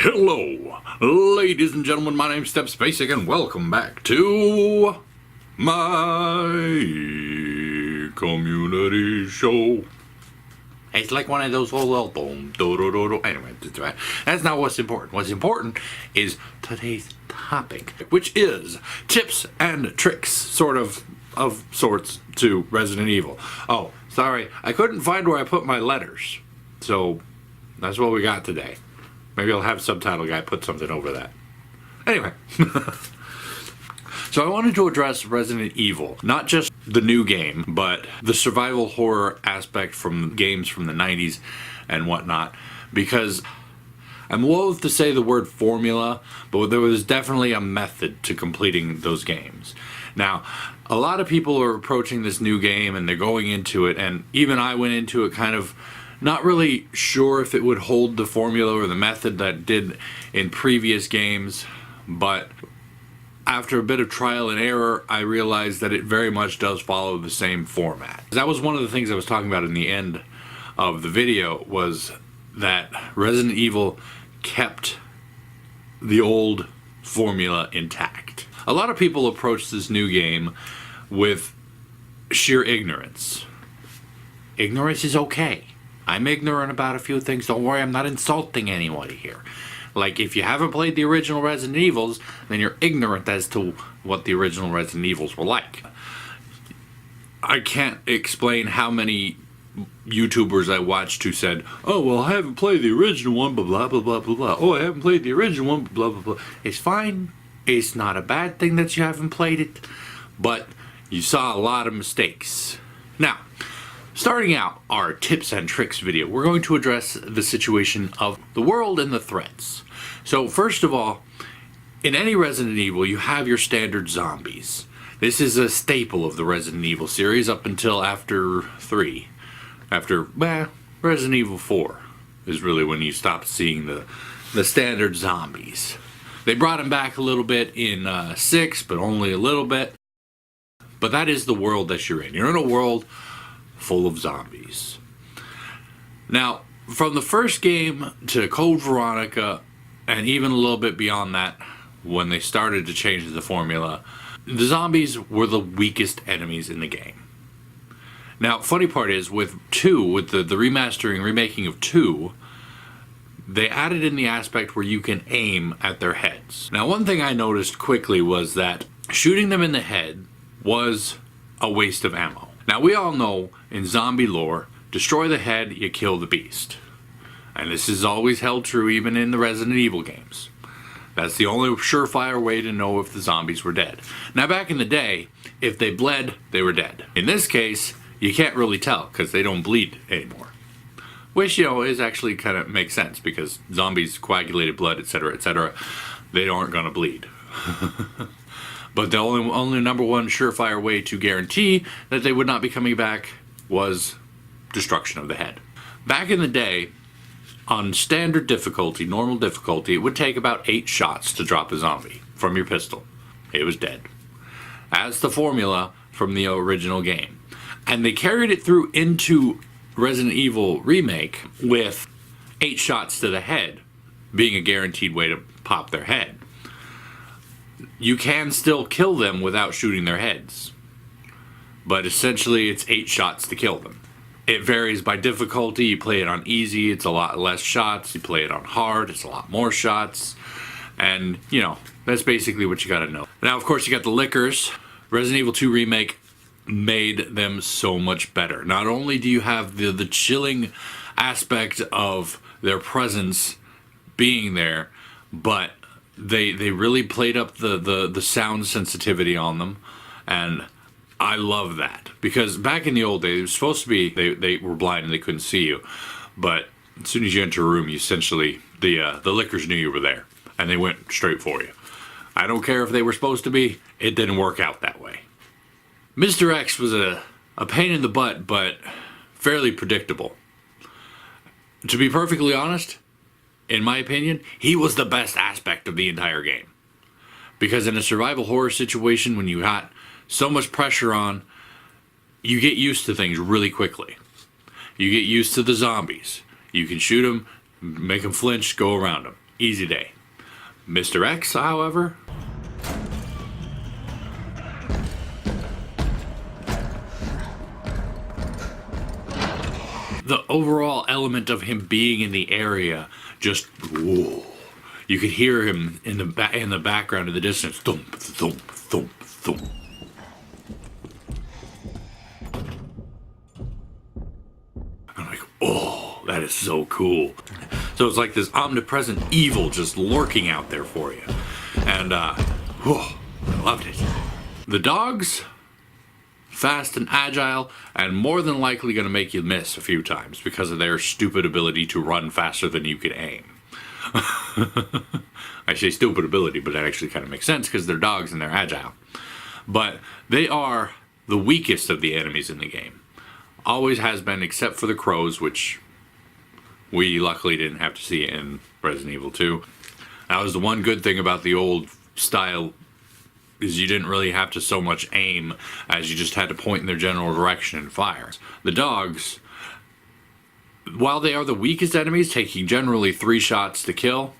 Hello, ladies and gentlemen, my name's Stepsbasic and welcome back to my community show. It's like one of those old boom, anyway, that's not what's important. What's important is today's topic, which is tips and tricks, sorts, to Resident Evil. Oh, sorry, I couldn't find where I put my letters, so that's what we got today. Maybe I'll have subtitle guy put something over that. Anyway. So I wanted to address Resident Evil. Not just the new game, but the survival horror aspect from games from the 90s and whatnot. Because I'm loath to say the word formula, but there was definitely a method to completing those games. Now, a lot of people are approaching this new game and they're going into it, and even I went into it kind of not really sure if it would hold the formula or the method that it did in previous games, but after a bit of trial and error, I realized that it very much does follow the same format. That was one of the things I was talking about in the end of the video, was that Resident Evil kept the old formula intact. A lot of people approach this new game with sheer ignorance. Ignorance is okay. I'm ignorant about a few things. Don't worry, I'm not insulting anybody here. Like, if you haven't played the original Resident Evils, then you're ignorant as to what the original Resident Evils were like. I can't explain how many YouTubers I watched who said, oh, well, I haven't played the original one, blah, blah, blah, blah, blah, blah. Oh, I haven't played the original one, blah, blah, blah. It's fine. It's not a bad thing that you haven't played it, but you saw a lot of mistakes. Now, starting out our tips and tricks video, we're going to address the situation of the world and the threats. So first of all, in any Resident Evil, you have your standard zombies. This is a staple of the Resident Evil series up until after 3. Resident Evil 4 is really when you stop seeing the standard zombies. They brought them back a little bit in 6, but only a little bit. But that is the world that you're in. You're in a world full of zombies. Now, from the first game to Code Veronica, and even a little bit beyond that, when they started to change the formula, the zombies were the weakest enemies in the game. Now, funny part is, with the remaking of 2, they added in the aspect where you can aim at their heads. Now, one thing I noticed quickly was that shooting them in the head was a waste of ammo. Now, we all know in zombie lore, destroy the head, you kill the beast. And this is always held true even in the Resident Evil games. That's the only surefire way to know if the zombies were dead. Now, back in the day, if they bled, they were dead. In this case, you can't really tell because they don't bleed anymore. Which, is actually kind of makes sense, because zombies, coagulated blood, etc., etc., they aren't going to bleed. But the only number one surefire way to guarantee that they would not be coming back was destruction of the head. Back in the day, on standard difficulty, normal difficulty, it would take about 8 shots to drop a zombie from your pistol. It was dead. That's the formula from the original game. And they carried it through into Resident Evil Remake with 8 shots to the head being a guaranteed way to pop their head. You can still kill them without shooting their heads, but essentially it's 8 shots to kill them. It varies by difficulty. You play it on easy, it's a lot less shots. You play it on hard, it's a lot more shots. And, that's basically what you gotta know. Now, of course, you got the lickers. Resident Evil 2 Remake made them so much better. Not only do you have the chilling aspect of their presence being there, but they really played up the sound sensitivity on them, and I love that, because back in the old days, it was supposed to be they were blind and they couldn't see you, but as soon as you enter a room, you essentially the lickers knew you were there and they went straight for you. I don't care if they were supposed to be, it didn't work out that way. Mr. X was a pain in the butt, but fairly predictable. To be perfectly honest, in my opinion, he was the best aspect of the entire game. Because in a survival horror situation, when you got so much pressure on, you get used to things really quickly. You get used to the zombies. You can shoot them, make them flinch, go around them. easy day. Mr. X, however, the overall element of him being in the area, just whoa. You could hear him in the background in the distance, thump, thump, thump, thump. I'm like, oh, that is so cool. So it's like this omnipresent evil just lurking out there for you, and whoa, I loved it. The dogs, fast and agile, and more than likely going to make you miss a few times because of their stupid ability to run faster than you can aim. I say stupid ability, but that actually kind of makes sense because they're dogs and they're agile. But they are the weakest of the enemies in the game. Always has been, except for the crows, which we luckily didn't have to see in Resident Evil 2. That was the one good thing about the old style, is you didn't really have to so much aim as you just had to point in their general direction and fire. The dogs, while they are the weakest enemies, taking generally 3 shots to kill,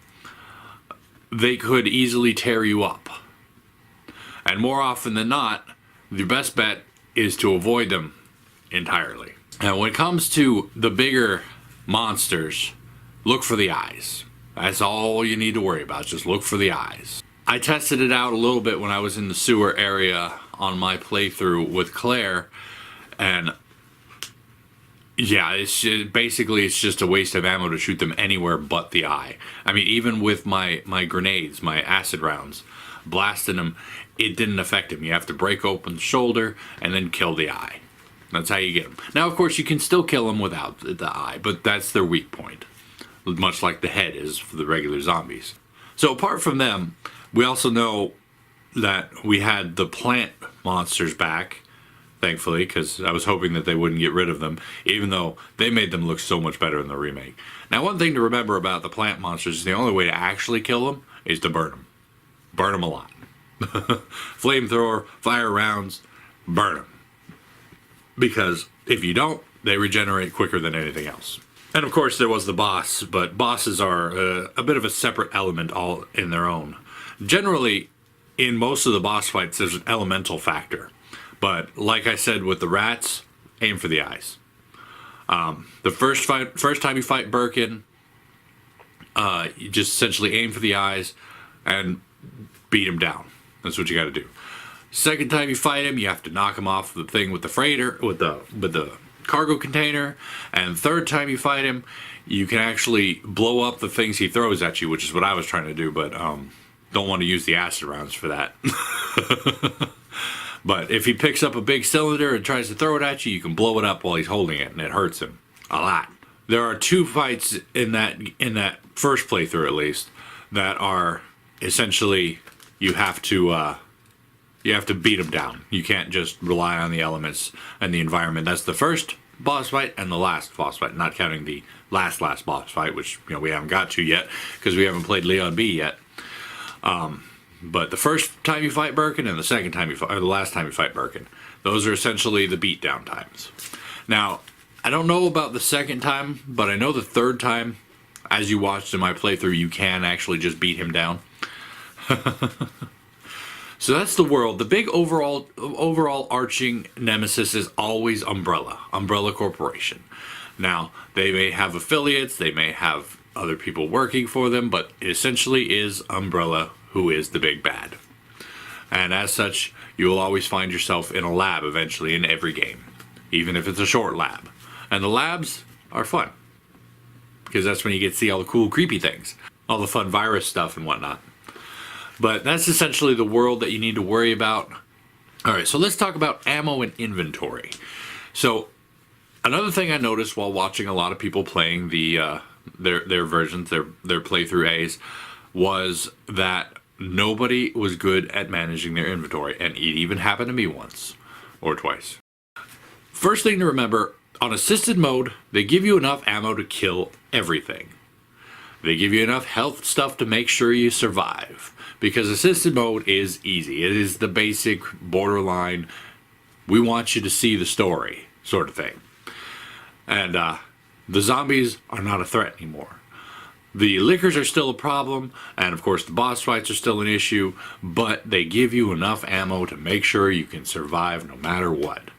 they could easily tear you up. And more often than not, the best bet is to avoid them entirely. Now, when it comes to the bigger monsters, look for the eyes. That's all you need to worry about. Just look for the eyes. I tested it out a little bit when I was in the sewer area on my playthrough with Claire, and yeah, basically it's just a waste of ammo to shoot them anywhere but the eye. I mean, even with my grenades, my acid rounds, blasting them, it didn't affect him. You have to break open the shoulder and then kill the eye. That's how you get them. Now, of course, you can still kill them without the eye, but that's their weak point, much like the head is for the regular zombies. So apart from them, we also know that we had the plant monsters back, thankfully, because I was hoping that they wouldn't get rid of them, even though they made them look so much better in the remake. Now, one thing to remember about the plant monsters is the only way to actually kill them is to burn them. Burn them a lot. Flamethrower, fire rounds, burn them. Because if you don't, they regenerate quicker than anything else. And of course there was the boss, but bosses are a bit of a separate element all in their own. Generally, in most of the boss fights, there's an elemental factor. But like I said with the rats, aim for the eyes. The first time you fight Birkin, you just essentially aim for the eyes and beat him down. That's what you got to do. Second time you fight him, you have to knock him off the thing with the freighter, with the cargo container. And third time you fight him, you can actually blow up the things he throws at you, which is what I was trying to do, but don't want to use the acid rounds for that. But if he picks up a big cylinder and tries to throw it at you, you can blow it up while he's holding it, and it hurts him a lot. There are 2 fights in that first playthrough, at least, that are essentially you have to beat them down. You can't just rely on the elements and the environment. That's the first boss fight and the last boss fight, not counting the last boss fight, which we haven't got to yet because we haven't played Leon B yet. But the first time you fight Birkin and the second time or the last time you fight Birkin, those are essentially the beatdown times. Now, I don't know about the second time, but I know the third time, as you watched in my playthrough, you can actually just beat him down. So that's the world. The big overall arching nemesis is always Umbrella Corporation. Now, they may have affiliates, they may have other people working for them, but it essentially is Umbrella who is the big bad. And as such, you will always find yourself in a lab eventually in every game, even if it's a short lab. And the labs are fun, because that's when you get to see all the cool creepy things, all the fun virus stuff and whatnot. But that's essentially the world that you need to worry about. Alright, so let's talk about ammo and inventory. So, another thing I noticed while watching a lot of people playing their versions, their playthrough A's, was that nobody was good at managing their inventory, and it even happened to me once or twice. First thing to remember, on assisted mode, they give you enough ammo to kill everything. They give you enough health stuff to make sure you survive, because assisted mode is easy. It is the basic borderline, we want you to see the story sort of thing. And the zombies are not a threat anymore. The liquors are still a problem, and of course the boss fights are still an issue, but they give you enough ammo to make sure you can survive no matter what.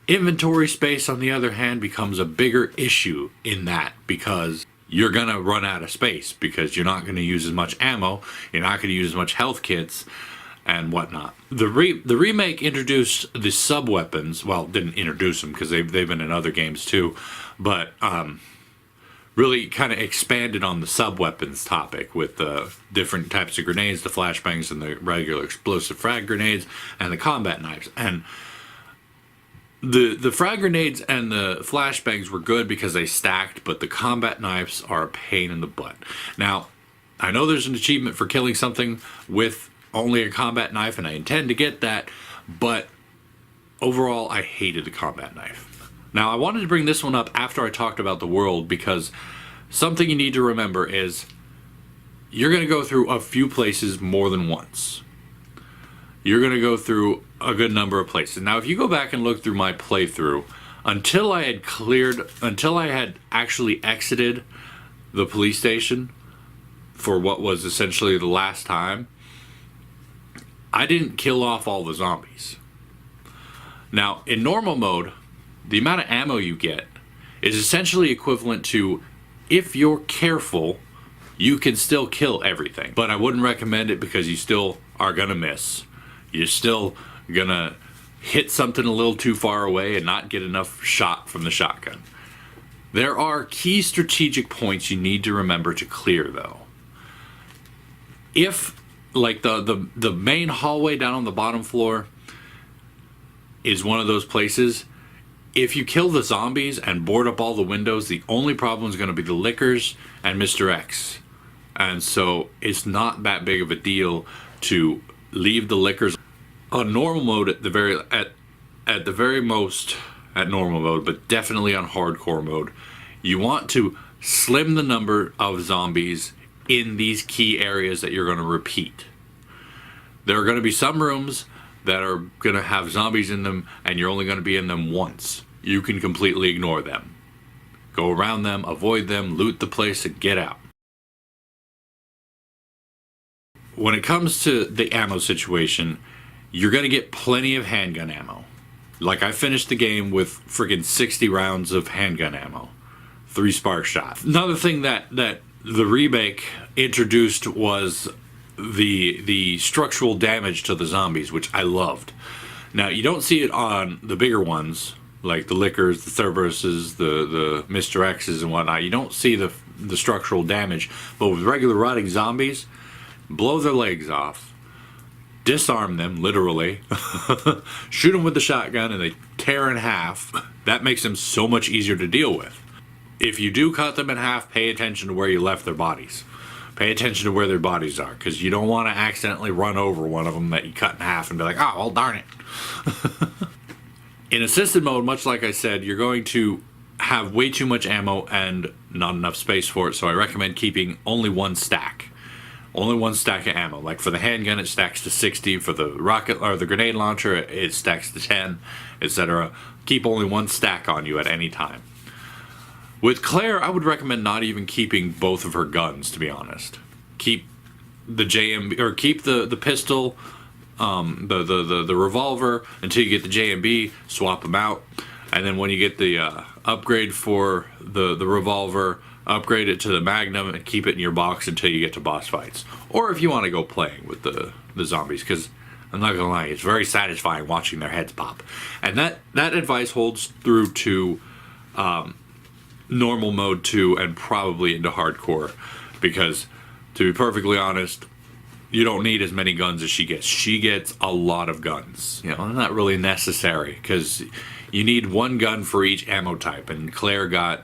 Inventory space, on the other hand, becomes a bigger issue in that, because you're going to run out of space, because you're not going to use as much ammo, you're not going to use as much health kits, and whatnot. The remake introduced the sub-weapons, well, didn't introduce them, because they've been in other games too, but really kind of expanded on the sub-weapons topic with the different types of grenades, the flashbangs and the regular explosive frag grenades, and the combat knives. And the frag grenades and the flashbangs were good because they stacked, but the combat knives are a pain in the butt. Now, I know there's an achievement for killing something with only a combat knife, and I intend to get that, but overall, I hated the combat knife. Now, I wanted to bring this one up after I talked about the world, because something you need to remember is you're going to go through a few places more than once. You're going to go through a good number of places. Now, if you go back and look through my playthrough, until I had actually exited the police station for what was essentially the last time, I didn't kill off all the zombies. Now, in normal mode, the amount of ammo you get is essentially equivalent to, if you're careful, you can still kill everything. But I wouldn't recommend it, because you still are gonna miss. You're still gonna hit something a little too far away and not get enough shot from the shotgun. There are key strategic points you need to remember to clear, though. If, like, the main hallway down on the bottom floor is one of those places, if you kill the zombies and board up all the windows, the only problem is going to be the lickers and Mr. X. And so it's not that big of a deal to leave the lickers on normal mode at the very most at normal mode, but definitely on hardcore mode. You want to slim the number of zombies in these key areas that you're going to repeat. There are going to be some rooms that are going to have zombies in them, and you're only going to be in them once. You can completely ignore them. Go around them, avoid them, loot the place, and get out. When it comes to the ammo situation, you're going to get plenty of handgun ammo. Like, I finished the game with friggin' 60 rounds of handgun ammo. 3 spark shots. Another thing that the remake introduced was the structural damage to the zombies, which I loved. Now, you don't see it on the bigger ones, like the Lickers, the Cerberuses, the Mr. X's and whatnot. You don't see the structural damage, but with regular rotting zombies, blow their legs off, disarm them, literally, shoot them with the shotgun, and they tear in half. That makes them so much easier to deal with. If you do cut them in half, pay attention to where you left their bodies. Pay attention to where their bodies are, because you don't want to accidentally run over one of them that you cut in half and be like, oh, well, darn it. In assisted mode, much like I said, you're going to have way too much ammo and not enough space for it, so I recommend keeping only one stack. Only one stack of ammo. Like for the handgun, it stacks to 60. For the rocket or the grenade launcher, it stacks to 10, etc. Keep only one stack on you at any time. With Claire, I would recommend not even keeping both of her guns, to be honest. Keep the JMB, or keep the pistol, the revolver until you get the JMB, swap them out, and then when you get the upgrade for the revolver, upgrade it to the Magnum and keep it in your box until you get to boss fights. Or if you want to go playing with the zombies, because I'm not gonna lie, it's very satisfying watching their heads pop. And that advice holds through to normal mode 2 and probably into hardcore, because to be perfectly honest, you don't need as many guns as she gets. She gets a lot of guns. You know, not really necessary, because you need one gun for each ammo type, and Claire got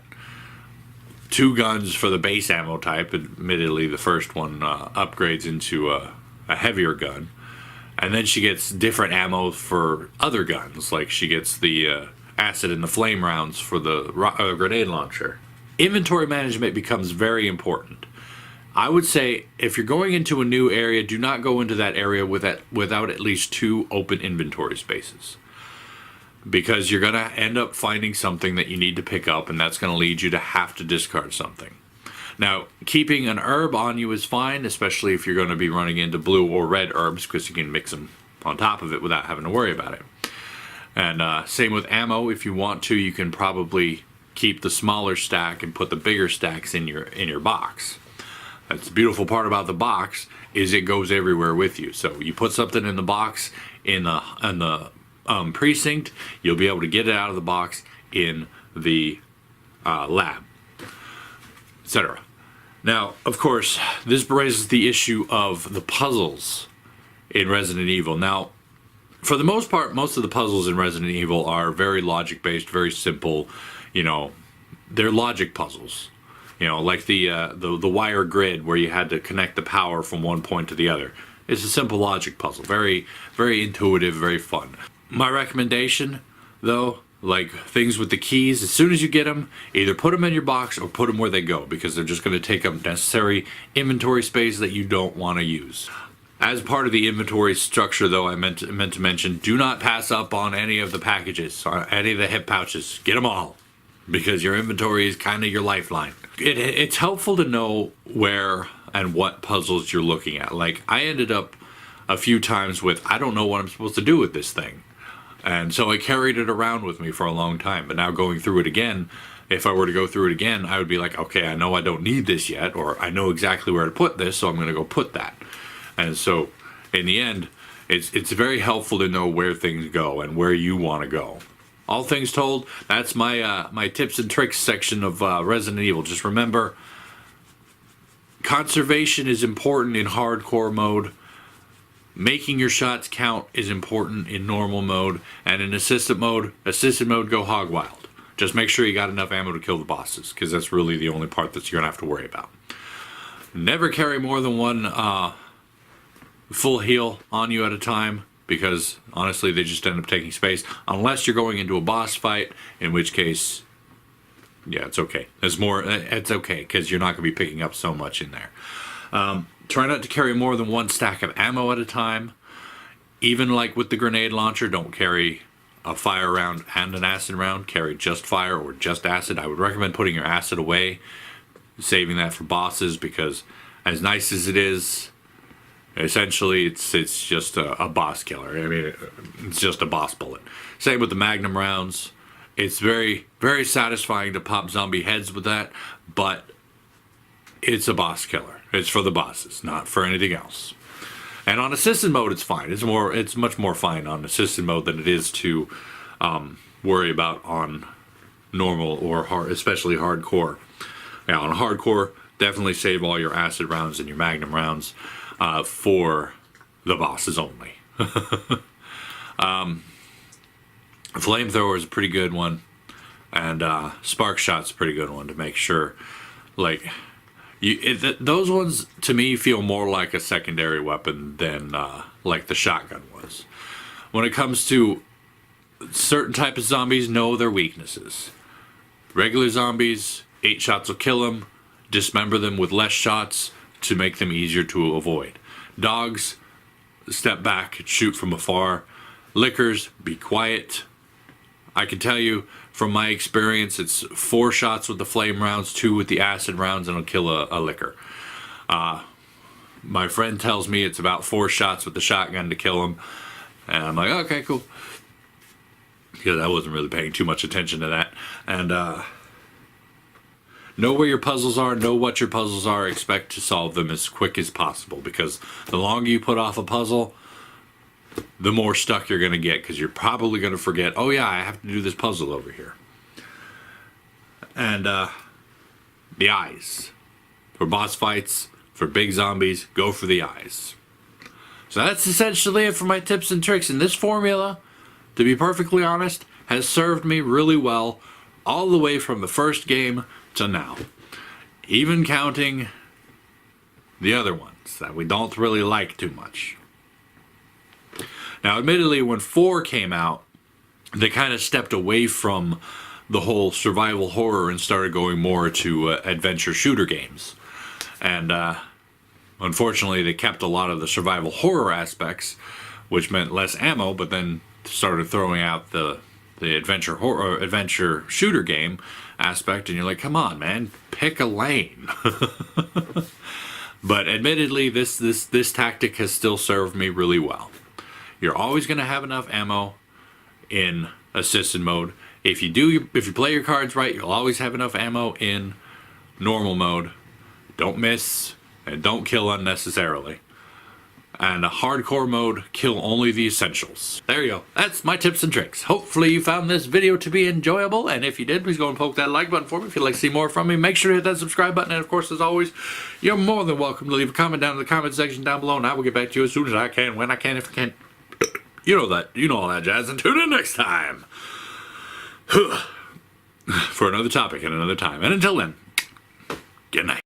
2 guns for the base ammo type. Admittedly, the first one upgrades into a heavier gun, and then she gets different ammo for other guns, like she gets the acid and the flame rounds for the grenade launcher. Inventory management becomes very important. I would say if you're going into a new area, do not go into that area without at least 2 open inventory spaces, because you're going to end up finding something that you need to pick up, and that's going to lead you to have to discard something. Now, keeping an herb on you is fine, especially if you're going to be running into blue or red herbs, because you can mix them on top of it without having to worry about it. And same with ammo. If you want to, you can probably keep the smaller stack and put the bigger stacks in your box. That's the beautiful part about the box, is it goes everywhere with you. So you put something in the box in the precinct, you'll be able to get it out of the box in the lab, etc. Now, of course, this raises the issue of the puzzles in Resident Evil. Now, for the most part, most of the puzzles in Resident Evil are very logic-based, very simple. You know, they're logic puzzles. You know, like the wire grid where you had to connect the power from one point to the other. It's a simple logic puzzle. Very, very intuitive, very fun. My recommendation, though, like things with the keys, as soon as you get them, either put them in your box or put them where they go, because they're just going to take up necessary inventory space that you don't want to use. As part of the inventory structure, though, I meant to mention, do not pass up on any of the packages, any of the hip pouches. Get them all, because your inventory is kind of your lifeline. It's helpful to know where and what puzzles you're looking at. Like, I ended up a few times with, I don't know what I'm supposed to do with this thing. And so I carried it around with me for a long time. But now going through it again, if I were to go through it again, I would be like, okay, I know I don't need this yet, or I know exactly where to put this, so I'm going to go put that. And so, in the end, it's very helpful to know where things go and where you want to go. All things told, that's my my tips and tricks section of Resident Evil. Just remember, conservation is important in hardcore mode. Making your shots count is important in normal mode. And in assistant mode, go hog wild. Just make sure you got enough ammo to kill the bosses, because that's really the only part that you're going to have to worry about. Never carry more than one full heal on you at a time, because honestly they just end up taking space, unless you're going into a boss fight, in which case, yeah, it's okay. It's okay, because you're not going to be picking up so much in there. Try not to carry more than one stack of ammo at a time. Even like with the grenade launcher, don't carry a fire round and an acid round. Carry just fire or just acid. I would recommend putting your acid away, saving that for bosses, because as nice as it is, essentially it's just a boss killer. I mean, it's just a boss bullet. Same with the magnum rounds. It's very, very satisfying to pop zombie heads with that, but it's a boss killer. It's for the bosses, not for anything else. And on assistant mode, it's fine. It's much more fine on assistant mode than it is to worry about on normal or hard, especially hardcore. Now, on hardcore, definitely save all your acid rounds and your magnum rounds for the bosses only. Flamethrower is a pretty good one, and spark shot's a pretty good one to make sure. Like, those ones to me feel more like a secondary weapon than like the shotgun was. When it comes to certain type of zombies, know their weaknesses. Regular zombies, 8 shots will kill them. Dismember them with less shots to make them easier to avoid. Dogs, step back and shoot from afar. Lickers, be quiet. I can tell you from my experience, it's 4 shots with the flame rounds, 2 with the acid rounds, and it'll kill a licker. My friend tells me it's about 4 shots with the shotgun to kill him. And I'm like, okay, cool. Because I wasn't really paying too much attention to that. And know where your puzzles are, know what your puzzles are, expect to solve them as quick as possible. Because the longer you put off a puzzle, the more stuck you're going to get, because you're probably going to forget, oh yeah, I have to do this puzzle over here. And the eyes. For boss fights, for big zombies, go for the eyes. So that's essentially it for my tips and tricks. And this formula, to be perfectly honest, has served me really well all the way from the first game to now. Even counting the other ones that we don't really like too much. Now, admittedly, when 4 came out, they kind of stepped away from the whole survival horror and started going more to adventure shooter games. And unfortunately, they kept a lot of the survival horror aspects, which meant less ammo, but then started throwing out the the adventure shooter game aspect, and you're like, come on, man, pick a lane. But admittedly, this tactic has still served me really well. You're always going to have enough ammo in assisted mode. If you play your cards right, you'll always have enough ammo in normal mode. Don't miss and don't kill unnecessarily. And a hardcore mode, kill only the essentials. There you go. That's my tips and tricks. Hopefully you found this video to be enjoyable, and if you did, please go and poke that like button for me. If you'd like to see more from me, make sure to hit that subscribe button, and of course, as always, you're more than welcome to leave a comment down in the comment section down below, and I will get back to you as soon as I can, when I can, if I can. You know all that jazz, and tune in next time for another topic and another time. And until then, good night.